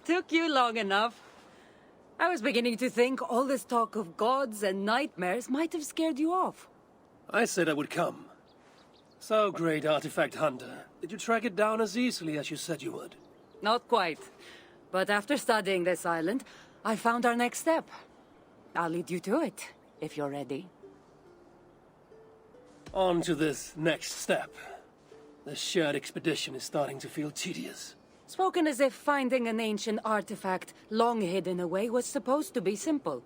Took you long enough. I was beginning to think all this talk of gods and nightmares might have scared you off. I said I would come. So, great artifact hunter, did you track it down as easily as you said you would? Not quite. But after studying this island, I found our next step. I'll lead you to it, if you're ready. On to this next step. The shared expedition is starting to feel tedious. Spoken as if finding an ancient artifact long hidden away was supposed to be simple.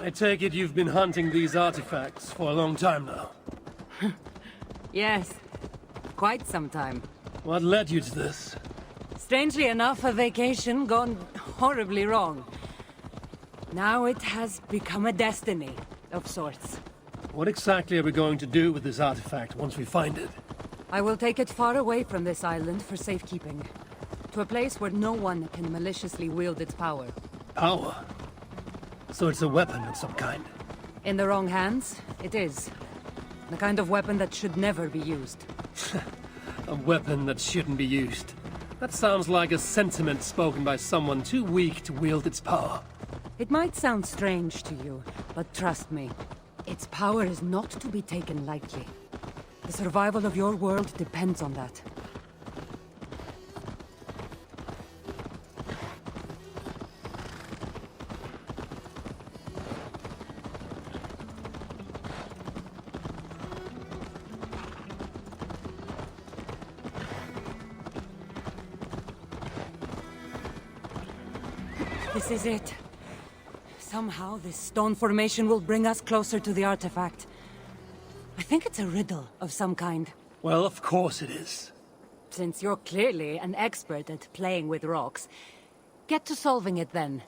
I take it you've been hunting these artifacts for a long time now. Yes, quite some time. What led you to this? Strangely enough, a vacation gone horribly wrong. Now it has become a destiny, of sorts. What exactly are we going to do with this artifact once we find it? I will take it far away from this island for safekeeping. To a place where no one can maliciously wield its power. Power? So it's a weapon of some kind? In the wrong hands, it is. The kind of weapon that should never be used. A weapon that shouldn't be used. That sounds like a sentiment spoken by someone too weak to wield its power. It might sound strange to you, but trust me, its power is not to be taken lightly. The survival of your world depends on that. This is it. Somehow this stone formation will bring us closer to the artifact. I think it's a riddle of some kind. Well, of course it is. Since you're clearly an expert at playing with rocks, get to solving it then.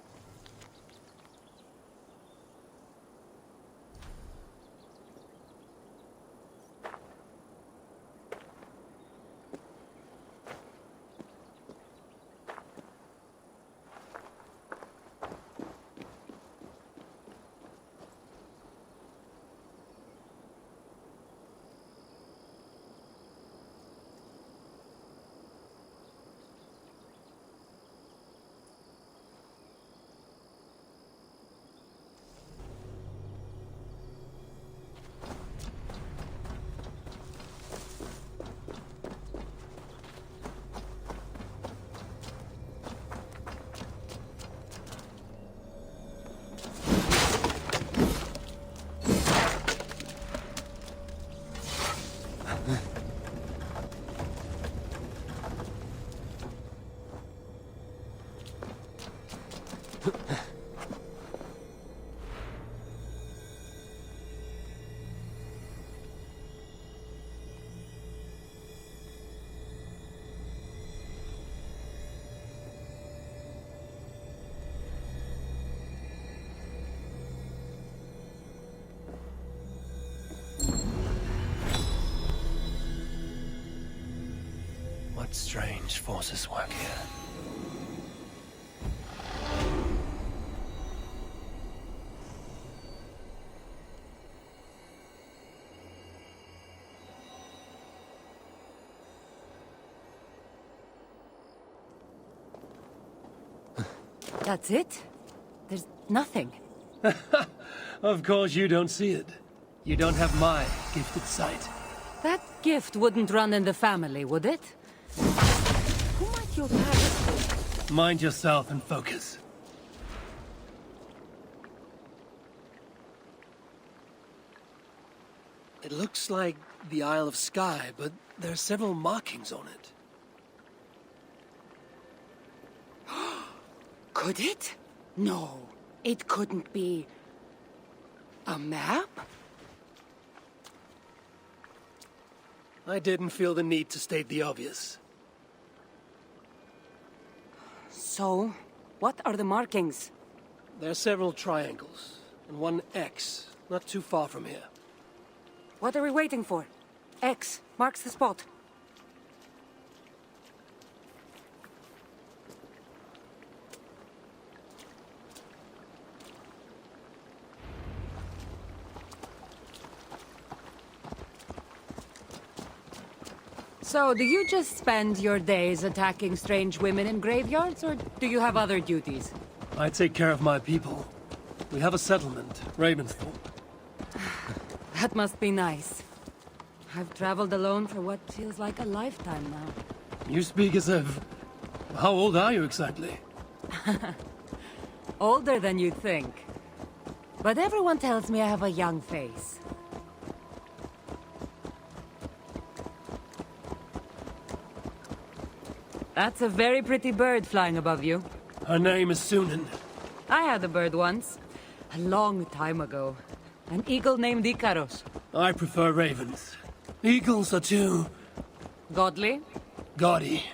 What strange forces work here? That's it? There's nothing. Of course you don't see it. You don't have my gifted sight. That gift wouldn't run in the family, would it? Who might your parents be? Mind yourself and focus. It looks like the Isle of Skye, but there are several markings on it. Could it? No, it couldn't be. A map? I didn't feel the need to state the obvious. So, what are the markings? There are several triangles, and one X, not too far from here. What are we waiting for? X marks the spot. So, do you just spend your days attacking strange women in graveyards, or do you have other duties? I take care of my people. We have a settlement, Ravensthorpe. That must be nice. I've traveled alone for what feels like a lifetime now. You speak as if... How old are you exactly? Older than you'd think. But everyone tells me I have a young face. That's a very pretty bird flying above you. Her name is Sunan. I had a bird once. A long time ago. An eagle named Ikaros. I prefer ravens. Eagles are too... Godly? gaudy.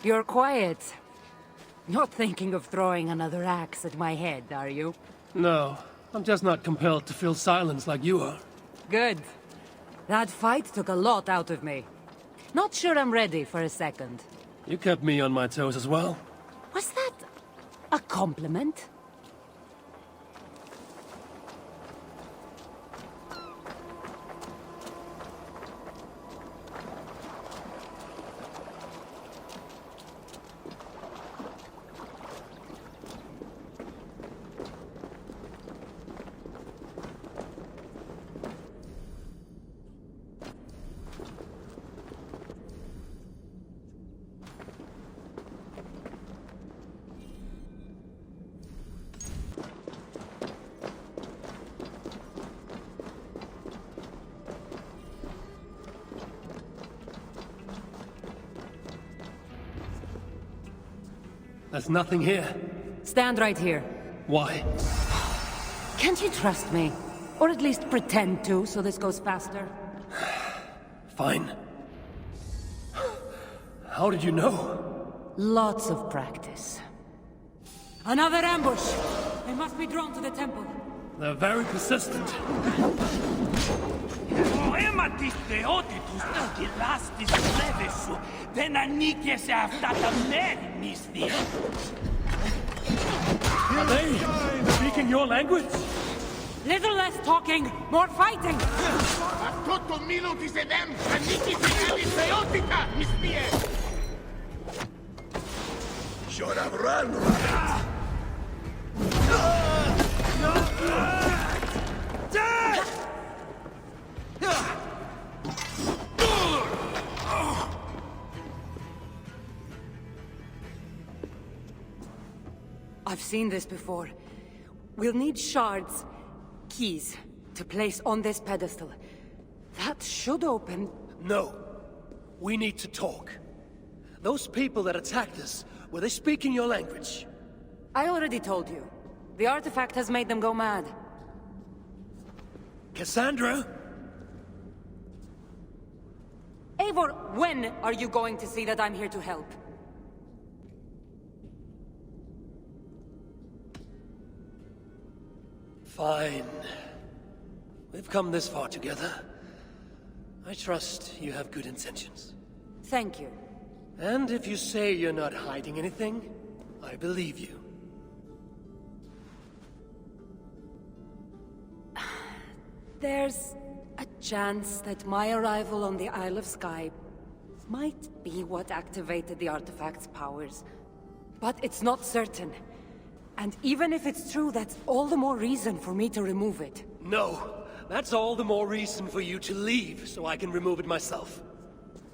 You're quiet. Not thinking of throwing another axe at my head, are you? No, I'm just not compelled to fill silence like you are. Good. That fight took a lot out of me. Not sure I'm ready for a second. You kept me on my toes as well. Was that a compliment? There's nothing here. Stand right here. Why? Can't you trust me? Or at least pretend to, so this goes faster? Fine. How did you know? Lots of practice. Another ambush! They must be drawn to the temple. They're very persistent. Are they speaking your language? Little less talking, more fighting! I've seen this before. We'll need shards, keys, to place on this pedestal. That should open... No. We need to talk. Those people that attacked us, were they speaking your language? I already told you. The artifact has made them go mad. Kassandra? Eivor, when are you going to see that I'm here to help? Fine. We've come this far together. I trust you have good intentions. Thank you. And if you say you're not hiding anything, I believe you. There's a chance that my arrival on the Isle of Skye might be what activated the artifact's powers. But it's not certain. And even if it's true, that's all the more reason for me to remove it. No, that's all the more reason for you to leave, so I can remove it myself.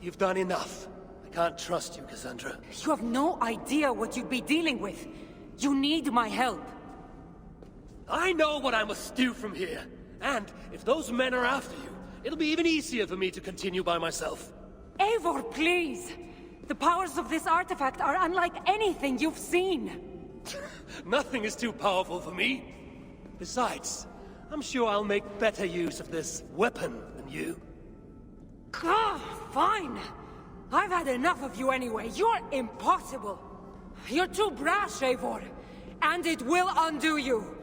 You've done enough. I can't trust you, Kassandra. You have no idea what you'd be dealing with. You need my help. I know what I must do from here. And if those men are after you, it'll be even easier for me to continue by myself. Eivor, please! The powers of this artifact are unlike anything you've seen. Nothing is too powerful for me. Besides, I'm sure I'll make better use of this weapon than you. Ah, fine. I've had enough of you anyway. You're impossible. You're too brash, Eivor. And it will undo you.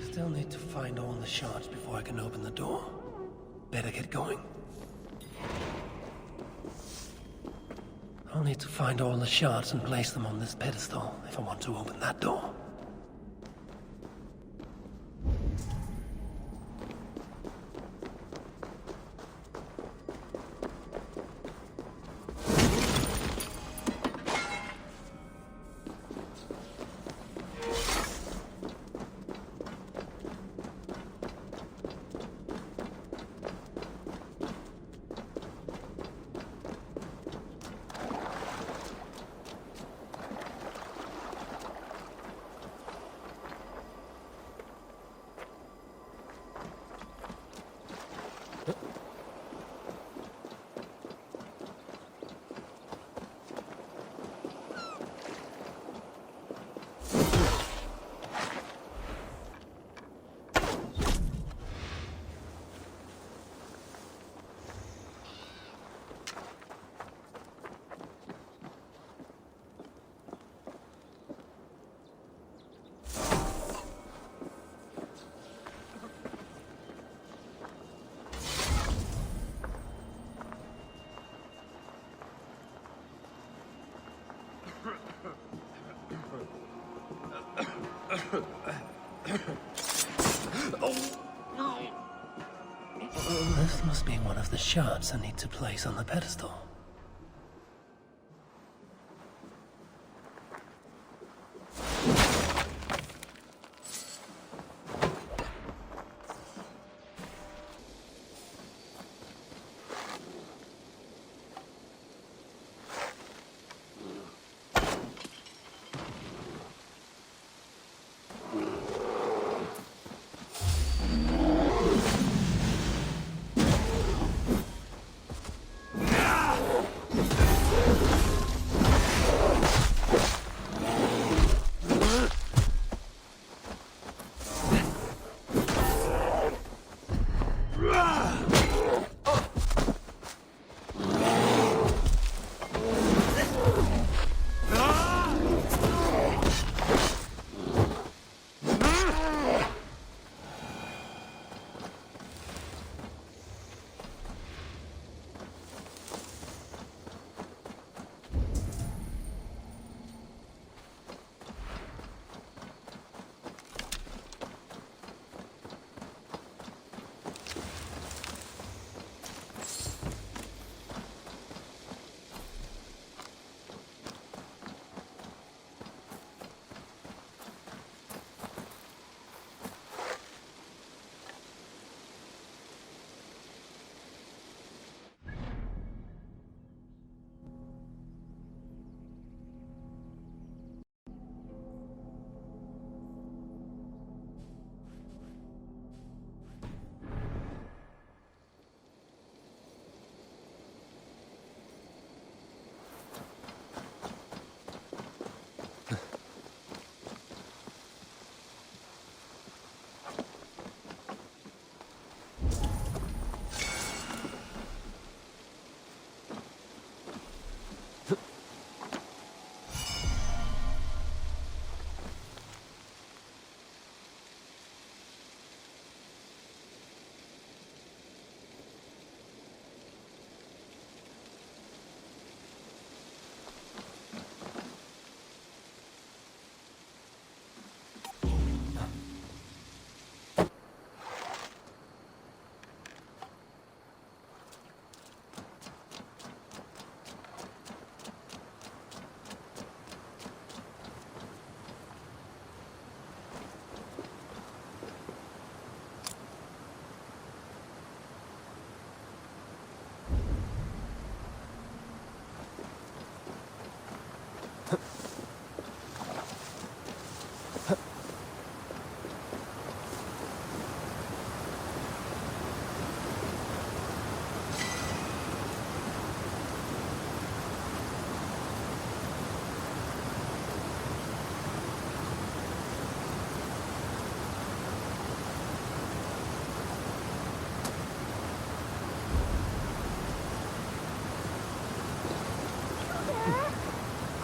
Still need to find all the shards before I can open the door. Better get going. I'll need to find all the shards and place them on this pedestal if I want to open that door. This must be one of the shards I need to place on the pedestal.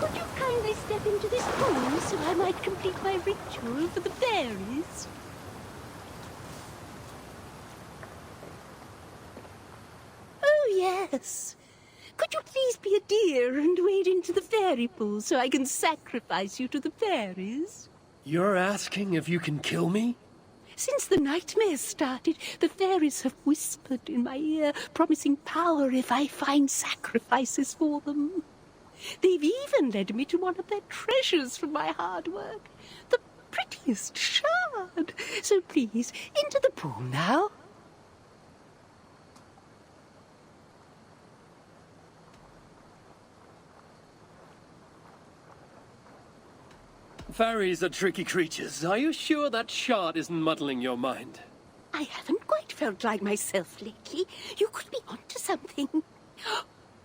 Could you kindly step into this pool so I might complete my ritual for the fairies? Oh, yes. Could you please be a dear and wade into the fairy pool so I can sacrifice you to the fairies? You're asking if you can kill me? Since the nightmare started, the fairies have whispered in my ear, promising power if I find sacrifices for them. They've even led me to one of their treasures from my hard work, the prettiest shard. So please, into the pool now. Fairies are tricky creatures. Are you sure that shard isn't muddling your mind? I haven't quite felt like myself lately. You could be onto something.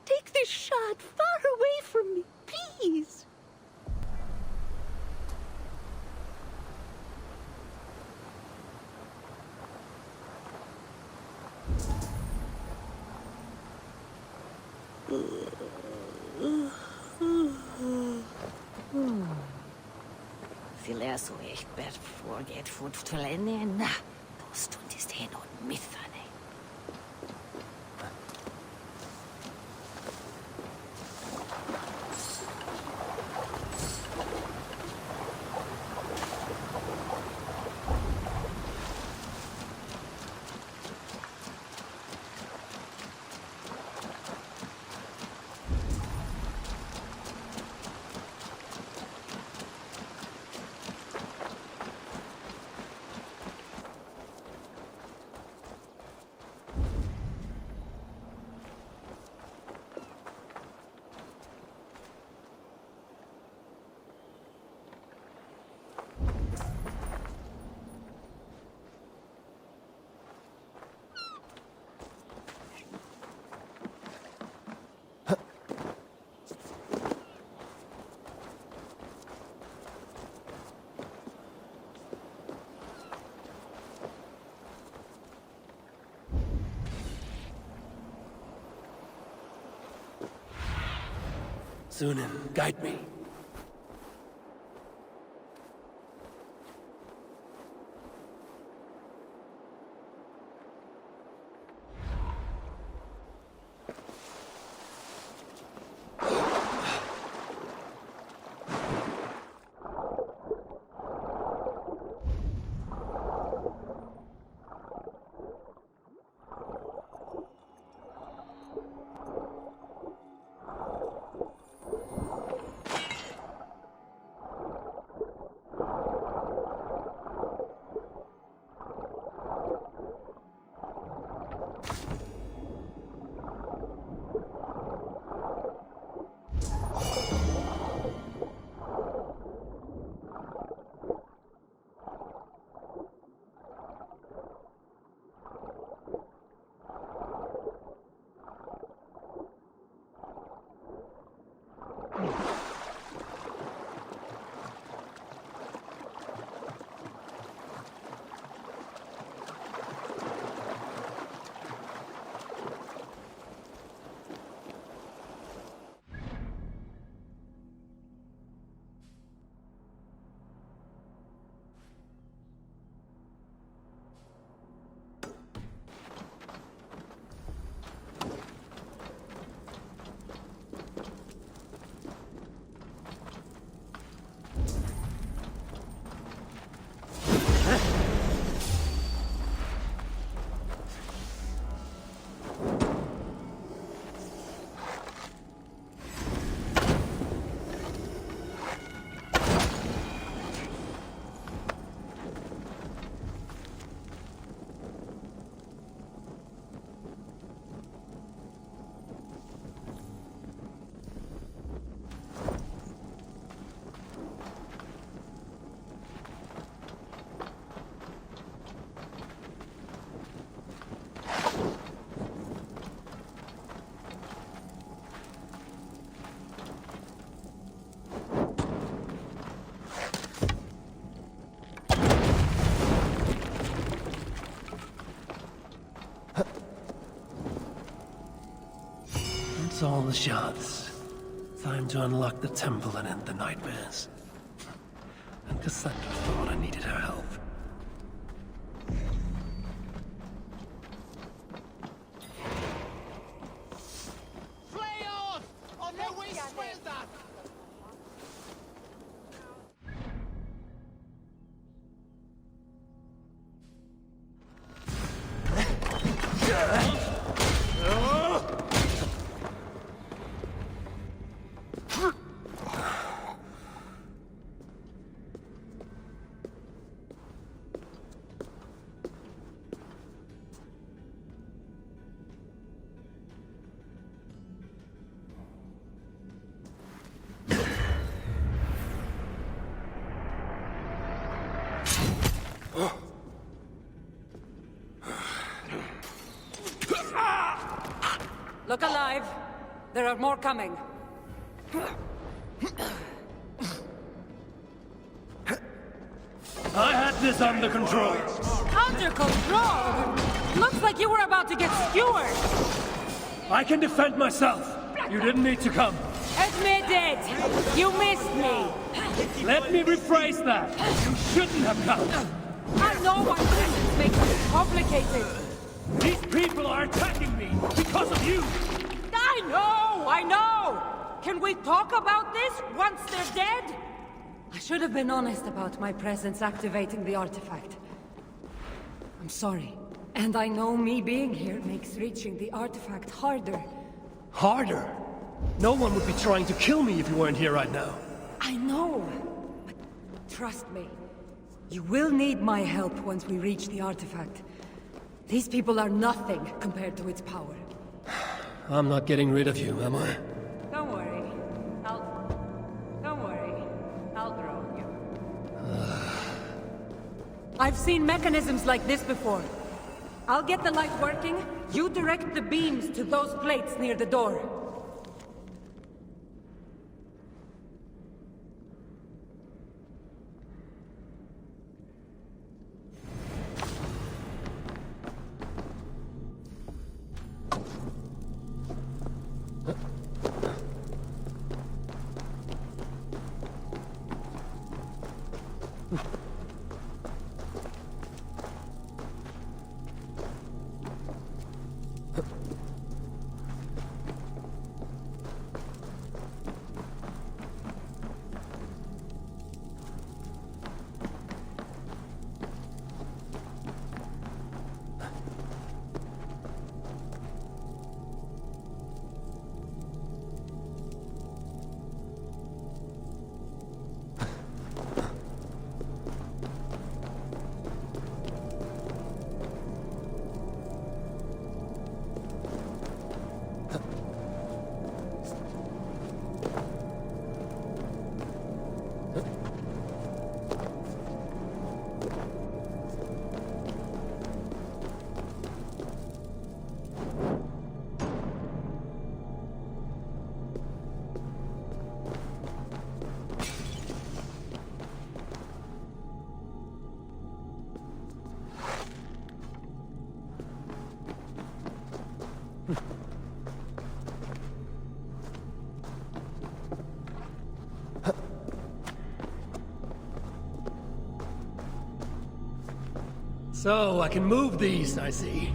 Take this shard far away from me, please. Sillä så ekbert forget fortfarande. Då stundis det något missande. Sunan, guide me. the shards. Time to unlock the temple and end the nightmares. And Kassandra thought I needed her help. Look alive. There are more coming. I had this under control. Under control? Looks like you were about to get skewered. I can defend myself. You didn't need to come. Admit it. You missed me. Let me rephrase that. You shouldn't have come. I know my presence makes it complicated. These people are attacking me because of you. I know. Can we talk about this once they're dead? I should have been honest about my presence activating the artifact. I'm sorry. And I know me being here makes reaching the artifact harder. Harder? No one would be trying to kill me if you weren't here right now. I know. But trust me. You will need my help once we reach the artifact. These people are nothing compared to its power. I'm not getting rid of you, am I? Don't worry. Don't worry. I'll drone you. I've seen mechanisms like this before. I'll get the light working. You direct the beams to those plates near the door. So, I can move these, I see.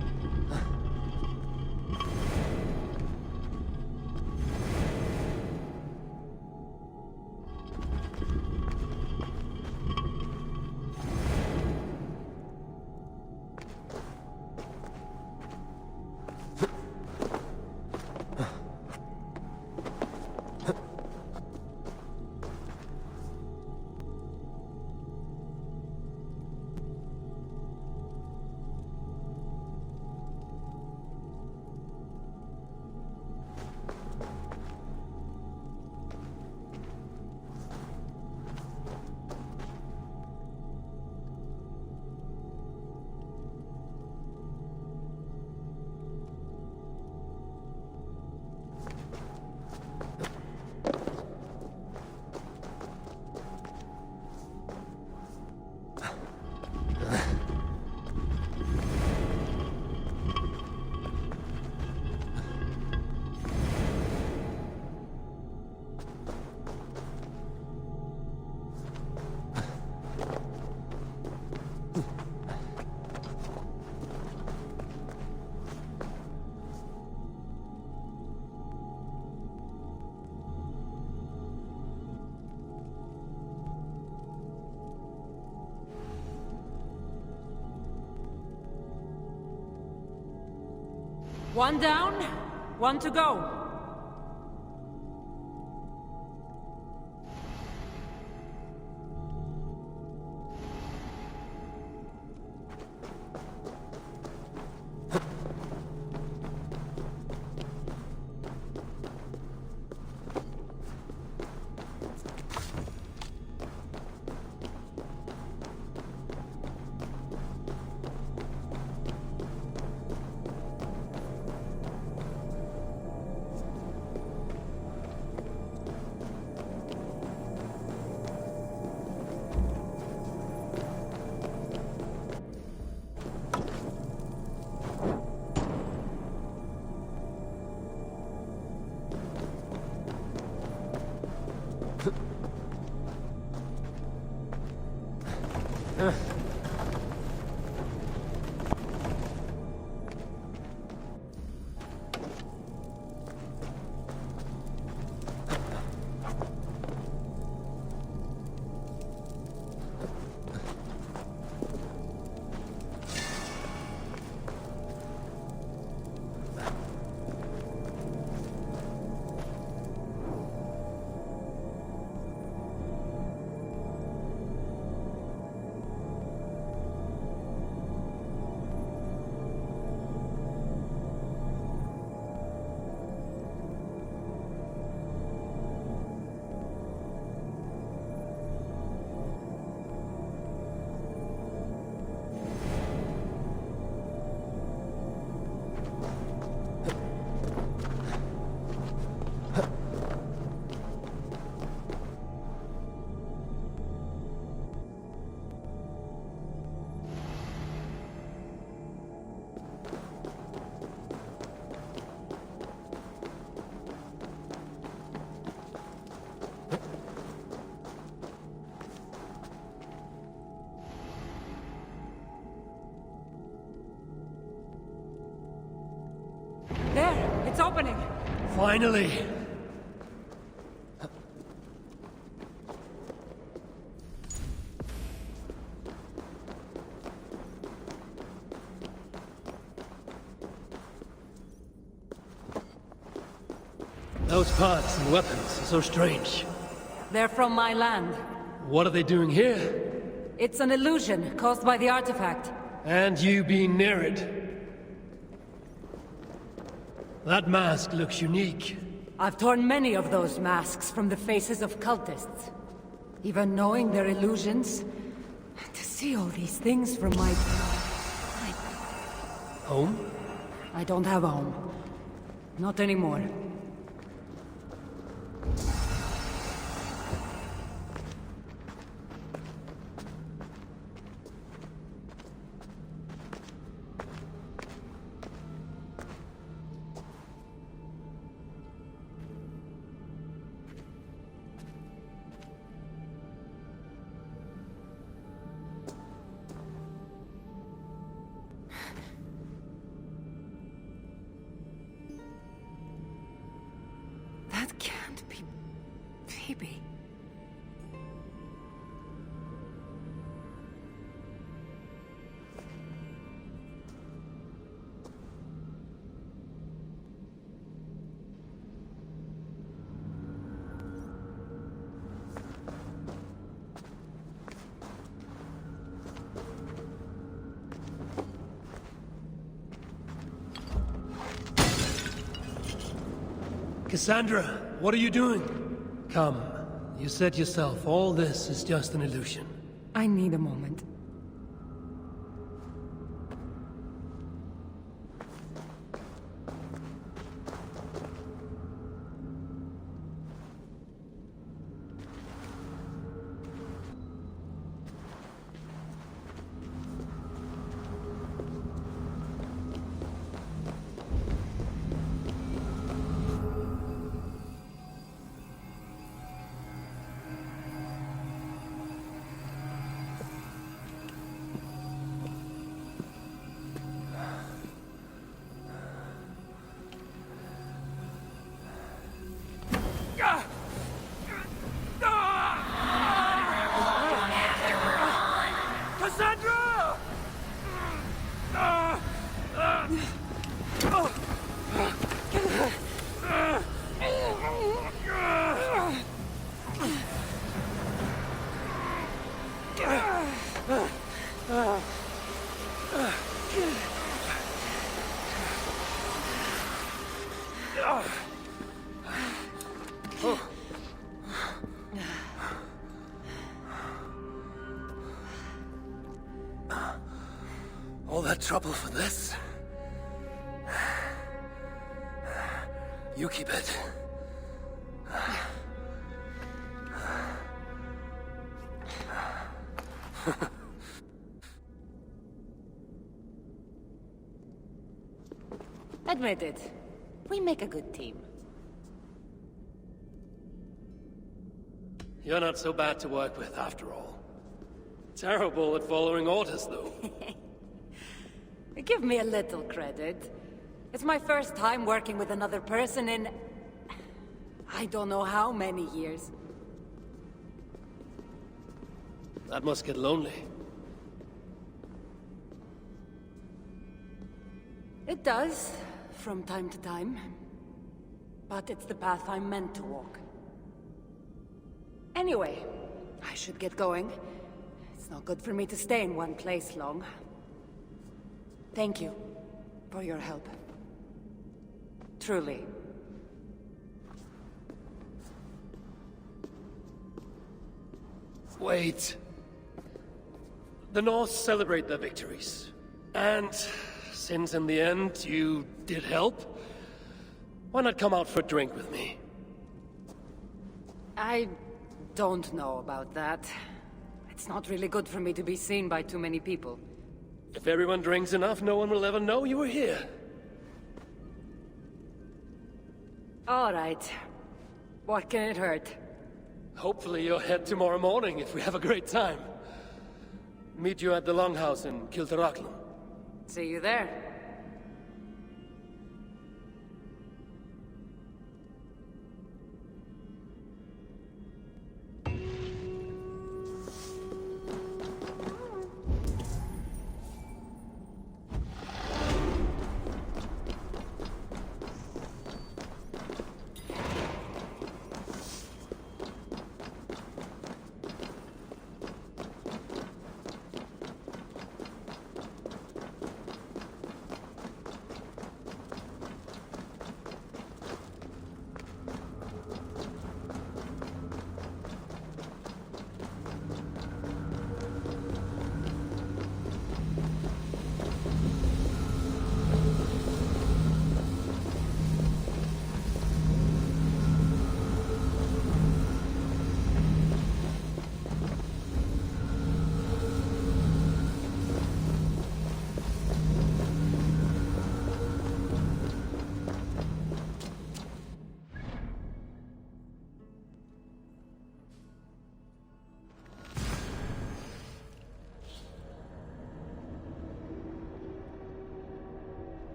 One down, one to go. There, it's opening. Finally! Those parts and weapons are so strange. They're from my land. What are they doing here? It's an illusion caused by the artifact. And you being near it. That mask looks unique. I've torn many of those masks from the faces of cultists. Even knowing they're illusions, to see all these things from my... Home? I don't have a home. Not anymore. That can't be... Phoebe. Kassandra, what are you doing? Come. You said yourself, all this is just an illusion. I need a moment. All that trouble for this? You keep it. Admit it. We make a good team. You're not so bad to work with, after all. Terrible at following orders, though. Give me a little credit. It's my first time working with another person in... I don't know how many years. That must get lonely. It does, from time to time. But it's the path I'm meant to walk. Anyway, I should get going. It's not good for me to stay in one place long. Thank you for your help. Truly. Wait. The North celebrate their victories. And since in the end you did help, why not come out for a drink with me? I don't know about that. It's not really good for me to be seen by too many people. If everyone drinks enough, no one will ever know you were here. All right. What can it hurt? Hopefully you'll head tomorrow morning if we have a great time. Meet you at the Longhouse in Kiltarachlan. See you there.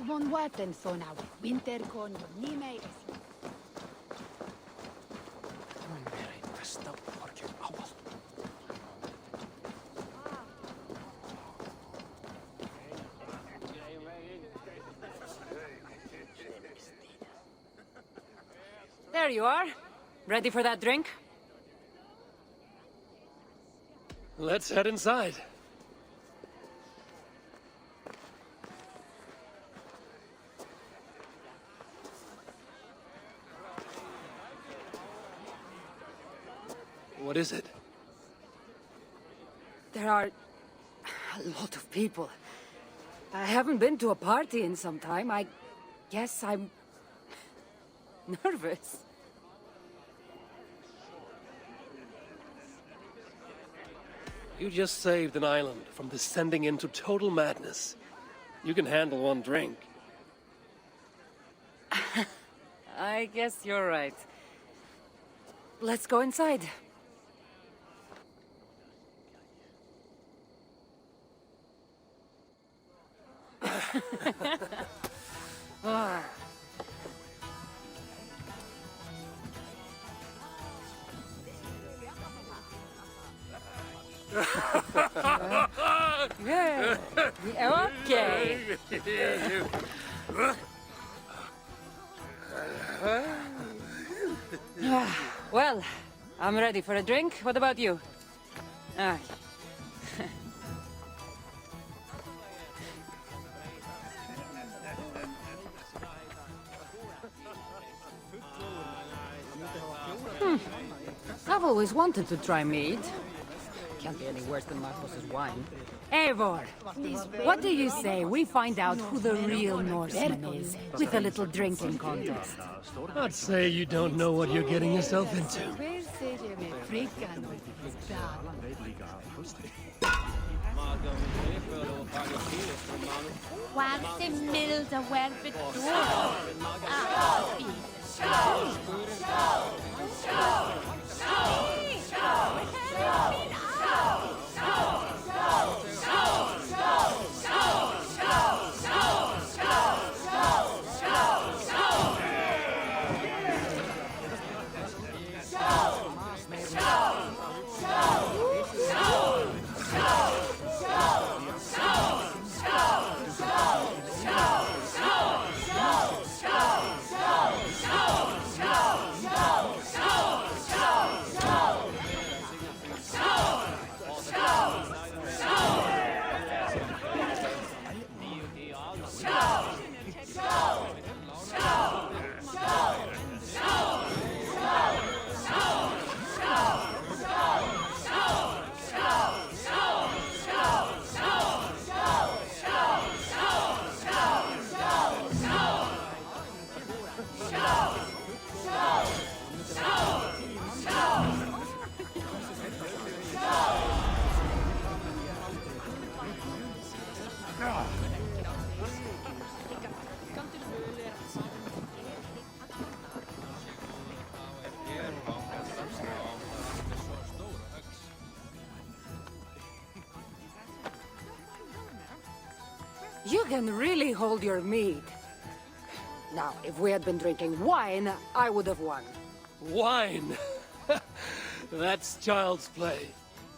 Mon waten sona winter con nime There you are. Ready for that drink? Let's head inside. What is it? There are a lot of people. I haven't been to a party in some time. I guess I'm nervous. You just saved an island from descending into total madness. You can handle one drink. I guess you're right. Let's go inside. Ah. Yeah. Okay. Well, I'm ready for a drink. What about you? Ah. I've always wanted to try mead. Can't be any worse than Marcos's wine. Eivor, what do you say we find out who the real Norseman is with a little drinking contest? I'd say you don't know what you're getting yourself into. You can really hold your mead. Now, if we had been drinking wine, I would have won. Wine! That's child's play.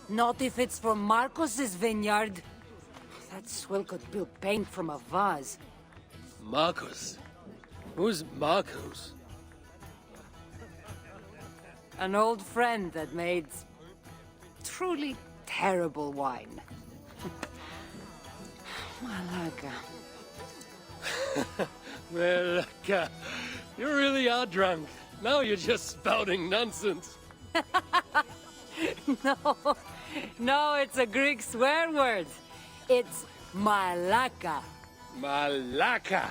Not if it's from Marcos's vineyard. That swill could build paint from a vase. Marcos? Who's Marcos? An old friend that made truly terrible wine. Valka. Valka, you really are drunk. Now you're just spouting nonsense. No, it's a Greek swear word. It's malaka. Malaka!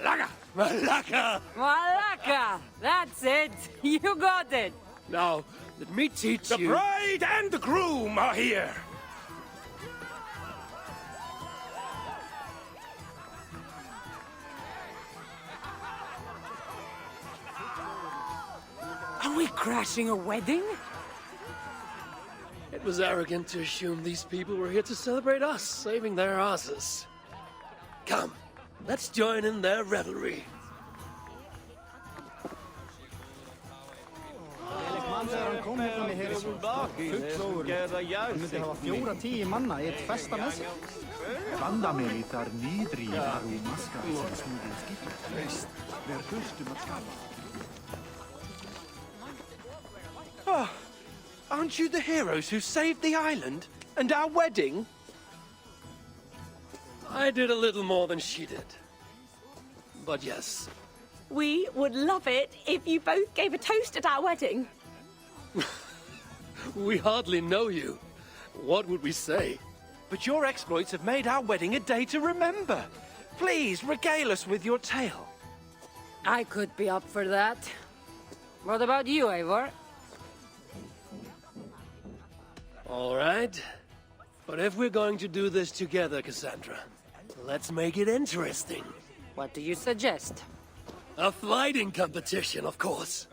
Malaka! Malaka! Malaka! That's it! You got it! Now, let me teach The you... bride and the groom are here! Are we crashing a wedding? It was arrogant to assume these people were here to celebrate us saving their asses. Come, let's join in their revelry. Oh, aren't you the heroes who saved the island and our wedding? I did a little more than she did. But yes, We would love it if you both gave a toast at our wedding. we hardly know you. What would we say? But your exploits have made our wedding a day to remember. Please, regale us with your tale. I could be up for that. What about you, Eivor? All right. But if we're going to do this together, Kassandra, let's make it interesting. What do you suggest? A fighting competition, of course.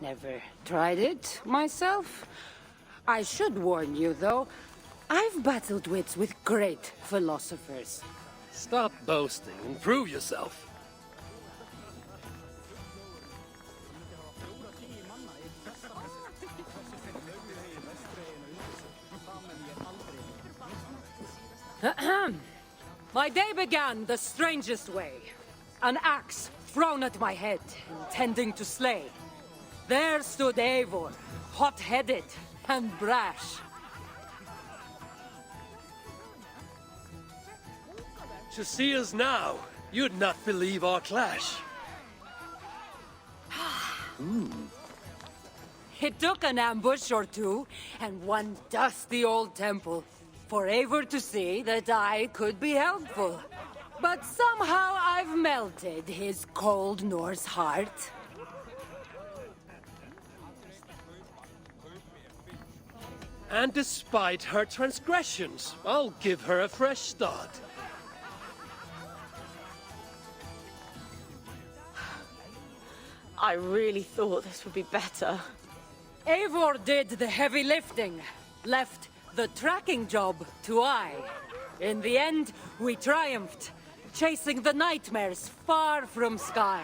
Never tried it myself. I should warn you, though, I've battled wits with great philosophers. Stop boasting and prove yourself. My day began the strangest way. An axe thrown at my head, intending to slay. There stood Eivor, hot-headed and brash. To see us now, you'd not believe our clash. It took an ambush or two, and one dusty old temple, for Eivor to see that I could be helpful. But somehow I've melted his cold Norse heart. And despite her transgressions, I'll give her a fresh start. I really thought this would be better. Eivor did the heavy lifting, left the tracking job to I. In the end, we triumphed, chasing the nightmares far from Skye.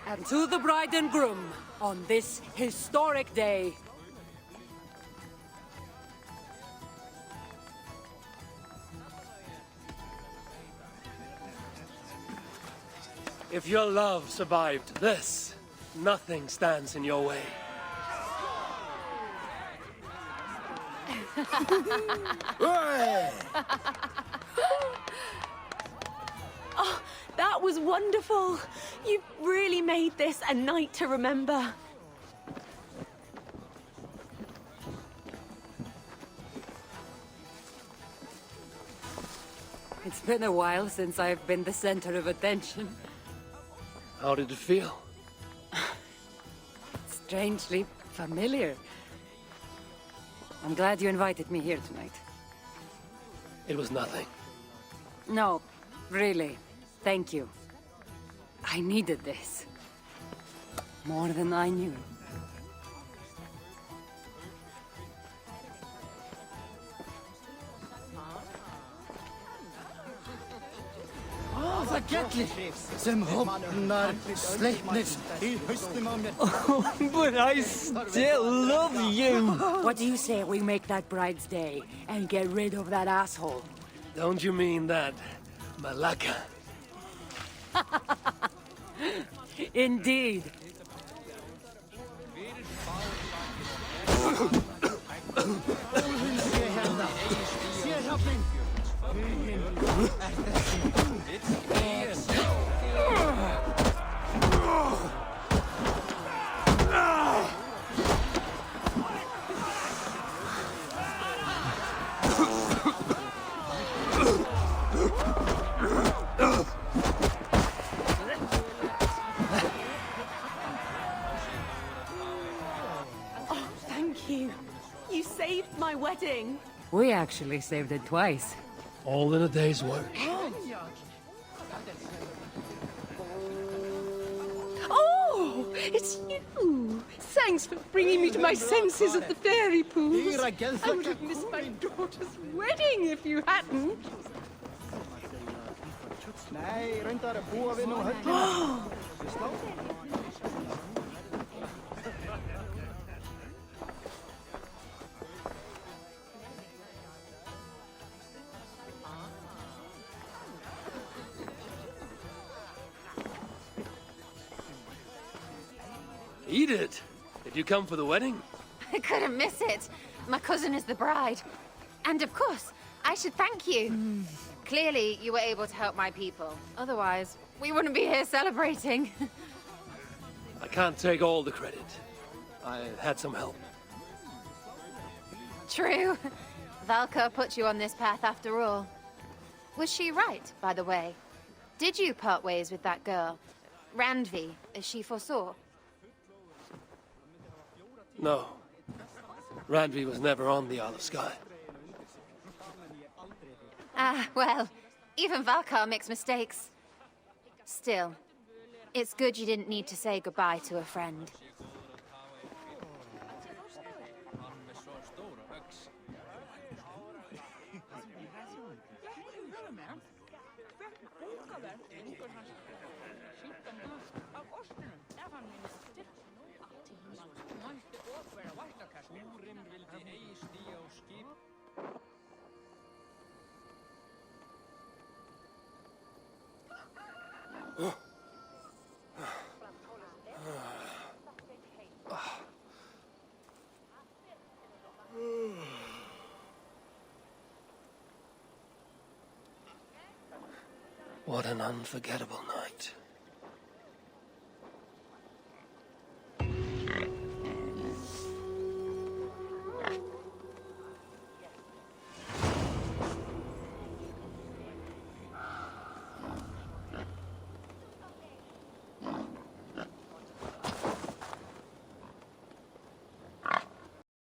And to the bride and groom, on this historic day, if your love survived this, nothing stands in your way. Oh, that was wonderful. You really made this a night to remember. it's been a while since I've been the center of attention. How did it feel? Strangely familiar. I'm glad you invited me here tonight. It was nothing. No, really. Thank you. I needed this. More than I knew. Forgettlig som hovnar sleipnis I høstemangel. But I still love you! What do you say we make that bride's day and get rid of that asshole? Don't you mean that, Malaka? Indeed. Oh, thank you. You saved my wedding. We actually saved it twice. All in a day's work. Oh, it's you! Thanks for bringing me to my senses at the fairy pools. I would have missed my daughter's wedding if you hadn't. Nei, reyndar búa við nú höllina. Edyt! Did you come for the wedding? I couldn't miss it. My cousin is the bride. And of course, I should thank you. Clearly, you were able to help my people. Otherwise, we wouldn't be here celebrating. I can't take all the credit. I had some help. True. Valka put you on this path after all. Was she right, by the way? Did you part ways with that girl? Randvi, as she foresaw? No. Randvi was never on the Isle of Skye. Ah, well, even Valka makes mistakes. Still, it's good you didn't need to say goodbye to a friend. What an unforgettable night.